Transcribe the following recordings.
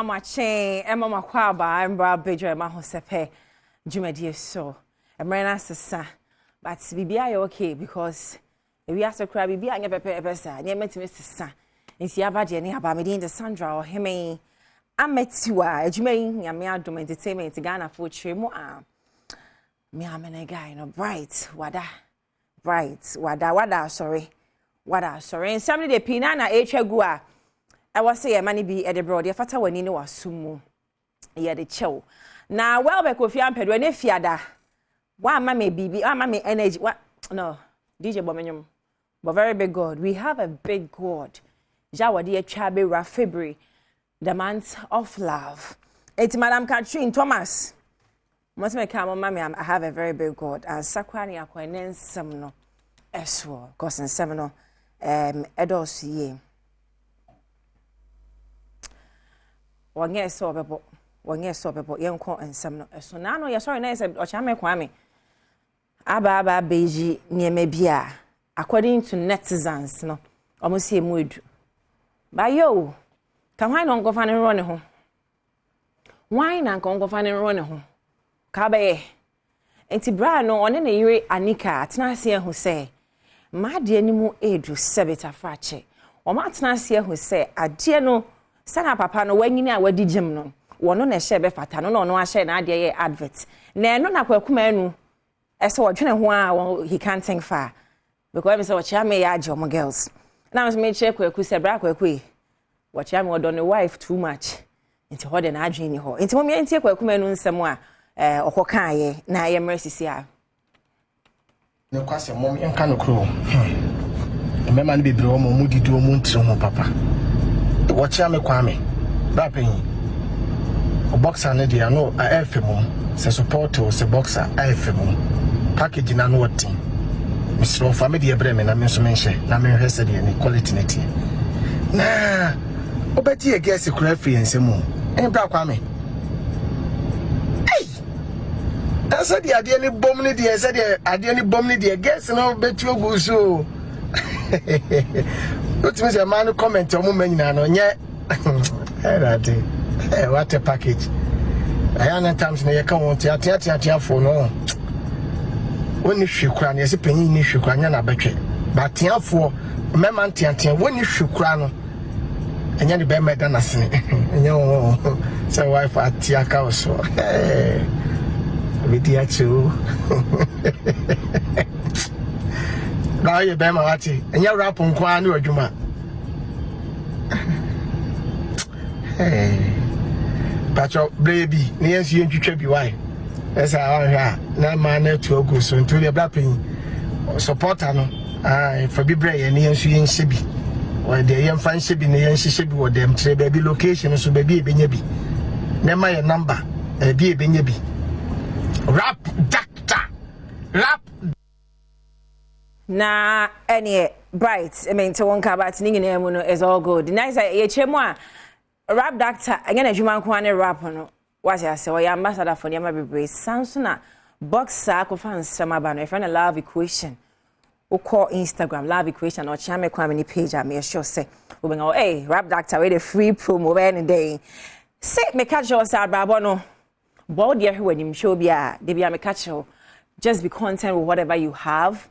Mama Chain, Emma Makwaba, and Badwam, Ahosepe, Jumadi so. And Marina Sassa. But BBI okay because if you ask a crab, BBI never pay a person, near met Mr. San. In Siabadi and Abamidin, the Sandra or Heme. I met you, Jumain, Yamiadum Entertainment, Ghana for Chemo. Me, I'm a guy, no bright, wada, sorry. And somebody the Pinana H. I was say money be at the broad, your father when you know a sumo. Yeah, the chow. Now, well, back with your pedro, and if yada. Why, mammy, baby, mammy, energy. What? No, DJ Bominum. But very big God. We have a big God. Jawa dear Chabe February, the month of love. It's Madame Catherine Thomas. Must make come, mammy, I have a very big God. And Sakwani Aquanen Semino. Eswo, Cousin Semino, Edos ye. One year so people, young call and some. So now you're sorry, nice, or Chame Kwame. Aba Beji near Mebia, according to netizens, no, almost see mood. By yo, can I not go find and run home? Why not go find and run home? Kabe, and Tibrano on any year, Anika, Tnasia who say, my dear Nimu Edu Sebita Frache, or Matnasia who say, a dear no. Sana papa no when you wadi gym no wono na shebe fata no ahye na ade ye advert na no na kwakuma anu ese wo dwene ho a he can't think far because me say wo chia me ya age omo girls na me check kwaku se bra kwaku wo chia me odo ne wife too much nti ho de na adwene ni ho nti mo me ntie kwakuma anu nsem a okoka ye na ye mresisi a ne kwase mom enka no kro mema ne bebre wo mo mudidi wo mo ntire ho papa watch me kwame rapping a boxer ne dia no a FM se support o se boxer a FM package na no what Mr. Family Breme na me so menhye na me hwese de ni quality net na obeti e guess kura free ensem en bra kwame hey asa di ade ni bom ni de asa de ade ni bom ni de guess no betu ogu so what means a man comment on Mumina no yet. What a package. I am times near come on tia for no. When you should cry, yes, a penny you should cry, and betray. But tia for Mamma Tiantia, when you should cry, and you're the better than us. And you so wife at Tiaka also. With the two. Now you be my and you rap on Kwanu or Juma. Hey, but your baby, yes, you should be why. As I have no man to go so into the blapping support. I for be brave and yes, you ain't shibi. Or the young fan shibi and the young shibi or them say baby location so baby benyabi. Never your number, a be benyabi. Rap doctor, rap. Na any bright I mean to one car but ningi na mu no is all good nice ye chemu a rap doctor again adwuma ko ane rap no what I say we ambassador for niam bebre sansuna boxer ko fan sama ba no friend a love equation o call Instagram love equation or chame kwa me page am me sure say we go hey rap doctor we the free promo we any day say me catch you say babo no bold here when him show bia dey bia me catch you just be content with whatever you have.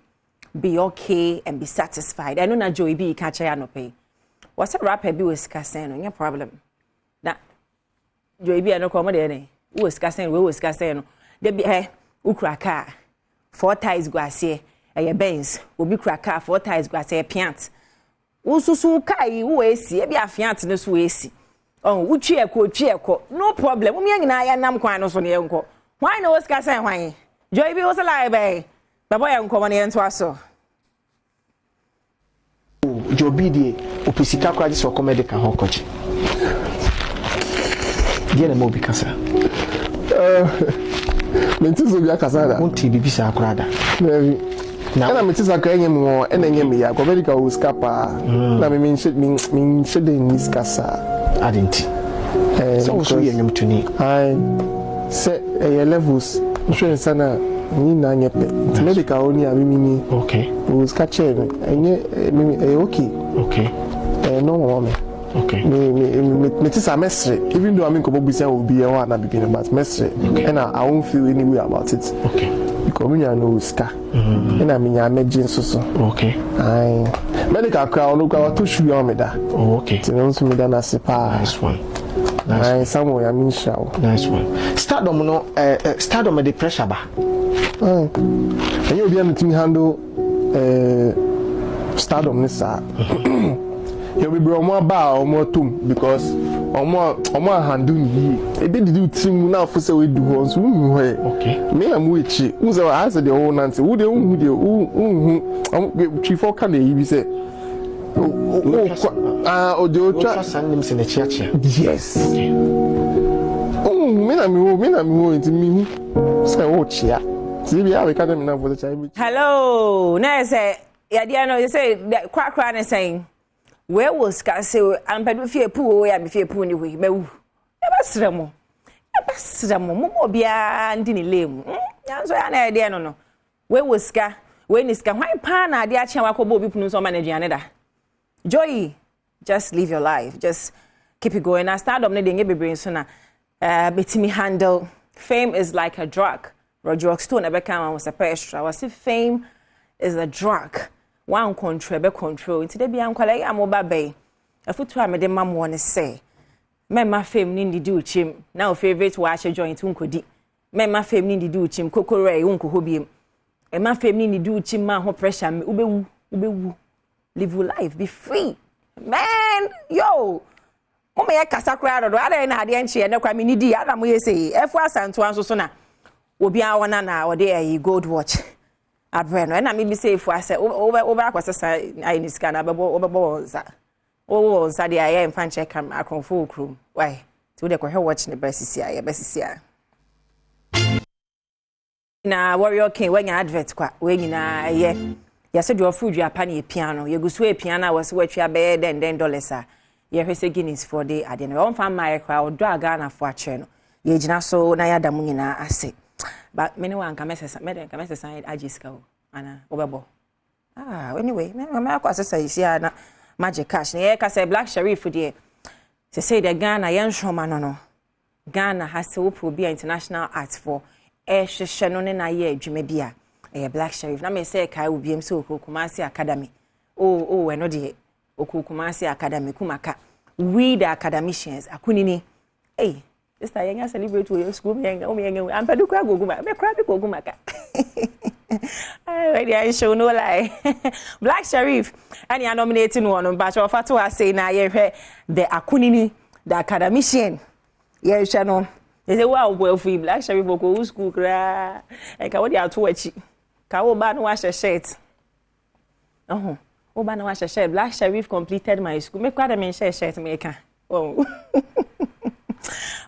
Be okay and be satisfied. I know na Joey be catch ya no pay. What's a rapper be with Cassano? No problem. That Joey be no come there. Who was Cassano? Who was Cassano? They be ukraka 4 ties guasse a Benz will be cracka 4 ties guasse piant. Ususu kai who is be a fiant no swaysi. Oh, uchieko. No problem. Na ya nam kwano so ne enko. Why no was Cassano why? Joey be was alive eh. Baba ya nkomane ento aso. Jobidi opisika kwa jiso comedy ka hokochi. Gene mo bi kasa. Mentizo bi akasa da. Unti bi bisa akrada. Na mentizo ka enyem wo enyem ya comedy ka uskapa. Na me min shede ni skasa. Adenti. So so yenyem tuni. Ai se levels. Shwe sana ni na nyepe medical only amimi okay was catching enye okay no woman Okay. Me tisa mesre. Even though I'm in Kobobusia will be a one at the beginning, but mesre. And I won't feel any way about it. Okay. Because me no ska. And I mean I made jeans so. Okay. I medical crowd look out to show you me that. Oh, okay. So no me that na sepa. Nice one. I somewhere I mean show. Nice one. Stardom no stardom the pressure ba. And you be able to handle stardom this you be bro more ba or more tum because or more handle ye e dey do team now for say we do once okay me am which who say I say the whole nancy who chief for can e be say trust him in the church. Yes. Okay. Me na me into me say watch ya see be how we can now for the child. Hello, na say ya dia no say kwakra na saying where was ka say am pedu fie pu ya be fie pu ni we mewu e ba sremo mo bia ndi ni lemu yanso ya na dia no where was ka we ni ska hwan pa na dia chia wakobo obi punu so ma na aduane da joy just live your life just keep it going. I start up na dey bebre so na betimi handle fame is like a drug. Roger Stone Ebeka was a extra. Was if fame is a drug. One control be control. Into the be ankwala ya mo babe. Afutu amede mam won say. Memma fame ni di uchim. Now favorite watch join to nkodi. Memma fame ni di uchim kokore unko hobiem. Emma fame ni di uchim ma ho pressure me ubewu. Live your life, be free. Man, yo. Mama ya kasa kra do ada na ade enche na kwa me ni di ada mo yesi. Efu asanto anso so na obi a wona na wode a gold watch abre no na me bi say fu ase over akwasesa ai ni scan abebo nza wo nza de aye mfa nche kam akonfo okrum why ti wo de ko hwe watch ne basisi a na warrior king wanya advert kwa we nyina ye yase de ofudu apa na piano ye gusu e piano was watwa be den dollars a ye hwese guinness for the ade no on fa mai kwa odo aga na fo ache no ye gina so na ya damu nyina ase. But many one can message ajiska ana obebo anyway me akwasesa isi na magic cash na ka say black sheriff there say the Ghana yen shoma no Ghana has to be international arts for hwehwe no na ye adwuma bia black sheriff na me say kai obiem so Kumasi academy oh no de Kumasi academy kumaka we the academicians akunini this time you celebrate with your school I'm pedu kwa goguma me kra be goguma ka I show no lie Black Sheriff and you nominating one but of to say na ye the akunini the academician ye no they say wow well free Black Sheriff go school kra e ka wodi ato achi ka wo ba no wa shirt wo ba no wa shirt Black Sheriff completed my school me kwa me shirt me ka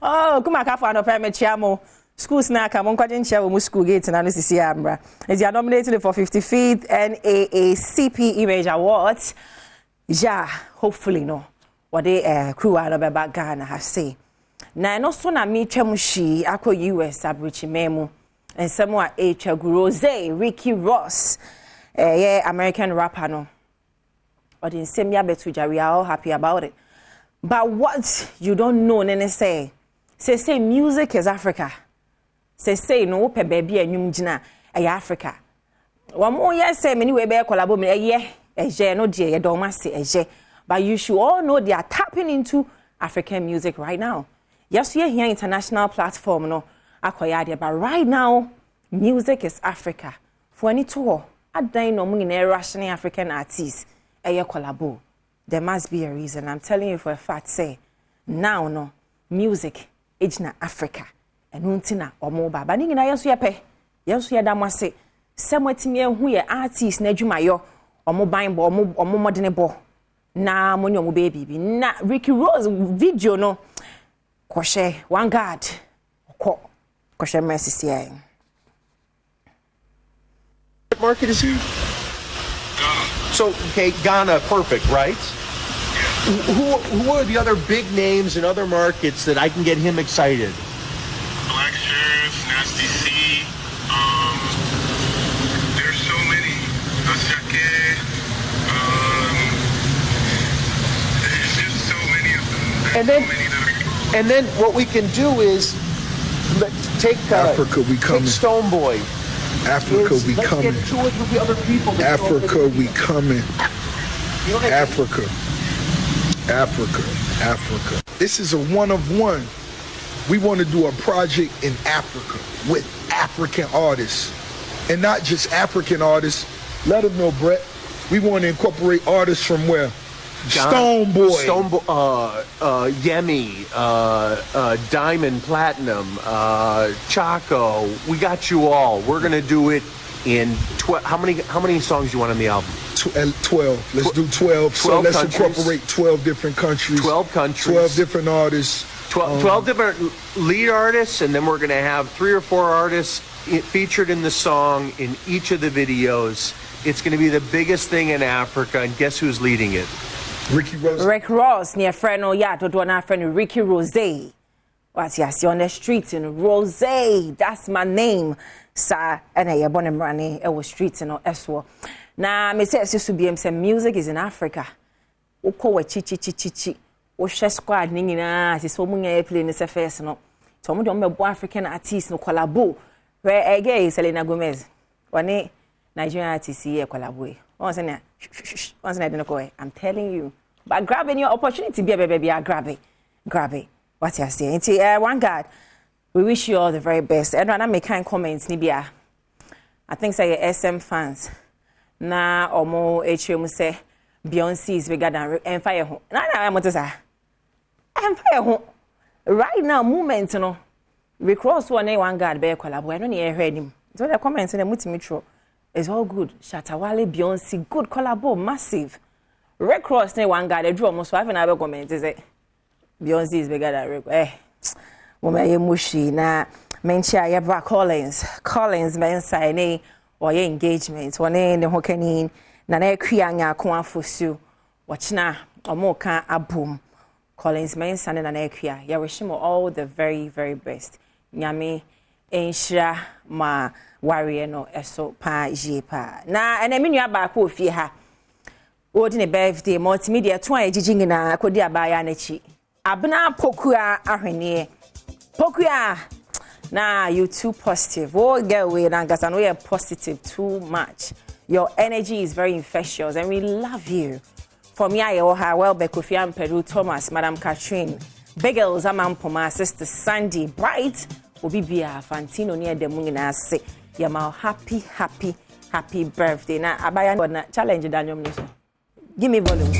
Oh, kuma ka fa no permit chiamo. Schools na ka mon kwaje nchia wo mu school gate na no sisi ambra. Is you nominated for 55th NAACP Image Awards. Ja, hopefully no. What they crew out of back Ghana have say. Na no so na mi twamushi akọ US abrichi memu. And someone Rose, Ricky Ross. American rapper no. But in same year betuja we are all happy about it. But what you don't know nene say music is Africa. Say no pe baby enyum gina Africa. Wa mo yes say many we be collabo me eje no de ye don mase eje. But you should all know they are tapping into African music right now. Yes, we are here international platform no akoya de but right now music is Africa. For any tour adan no mo nyina rationing African artists eye collabo. There must be a reason. I'm telling you for a fact, say, now, no, music, ejina Africa. And untina or moba. But nina yasu yape. Yasu yadamase. Samwetimi who ye artist na jumayo or mobile bo or mo modern bo. Na money mo baby. Na Ricky Rose video no. Koshe, one God. Koshe mercy siya. What market is he? So, okay, Ghana, perfect, right? Who are the other big names in other markets that I can get him excited? Black Sheriff, Nasty C, there's so many. Ahosepe, there's just so many. And then what we can do is take Africa, we coming. Take Stoneboy. Africa, we let's coming. Get 2 or 3 other people. Africa, we coming. Africa. This is a one of one. We want to do a project in Africa with African artists, and not just African artists. Let them know, Brett. We want to incorporate artists from where? Stoneboy, Yemi, Diamond Platinum, Chaco. We got you all. We're gonna do it in how many songs you want on the album? 12. Let's do 12. So let's incorporate 12 different countries. 12 countries. 12 different artists. 12 different lead artists, and then we're gonna have 3 or 4 artists featured in the song in each of the videos. It's gonna be the biggest thing in Africa, and guess who's leading it? Rick Ross, near friend, to do an friend, Ricky Rose. What's yes, on the streets in Rose. That's my name, sir. And I born and running, it was streets and Eswo. Now, me says to be some music is in Africa. Oko chi. O share squad, ningina, is so many playing the face, no. So, we don't make African artists no collabo. Where again, Selena Gomez. One Nigerian artists here collabo. Once I didn't go. I'm telling you. But grabbing your opportunity, baby, grab it. What you saying? One God, we wish you all the very best. And when I make kind comments, Nibia, I think say SM fans. Na omo HM say Beyonce is bigger than Empire home. I'm what to say. Empire home. Right now, moment, you know. Recross one God be collab. I don't hear him. So the comments in the multimetro. It's all good. Shatawale, Beyonce, good collabo, massive. Red Cross, one guy, they drew almost 5 and I will comment. Is it Beyonce is bigger than Red? Woman, you mushy. Now, mention your Brad Collins, men sign or your engagement. One in the Hokanin, Nana Krianga, Kwan Fusu, watch now, or more can a boom. Collins, men sign and Akia. Ya wish him all the very, very best. Nyami, Insha, ma. Warrior no eso pa jepa na and I mean you back wo fie ha wodi ne birthday multimedia to an ejiji na akodi abaya na chi abna pokua ahwene pokua na you too positive oh get away na gasa no you positive too much. Your energy is very infectious and we love you. For me I well Bekofiam Peru Thomas Madam Catherine Bagels Amampoma Sister Sandy Bright Obibia Fantino near the Mungina say Yamal happy birthday. Now, Abaya challenge Daniel. Give me volume.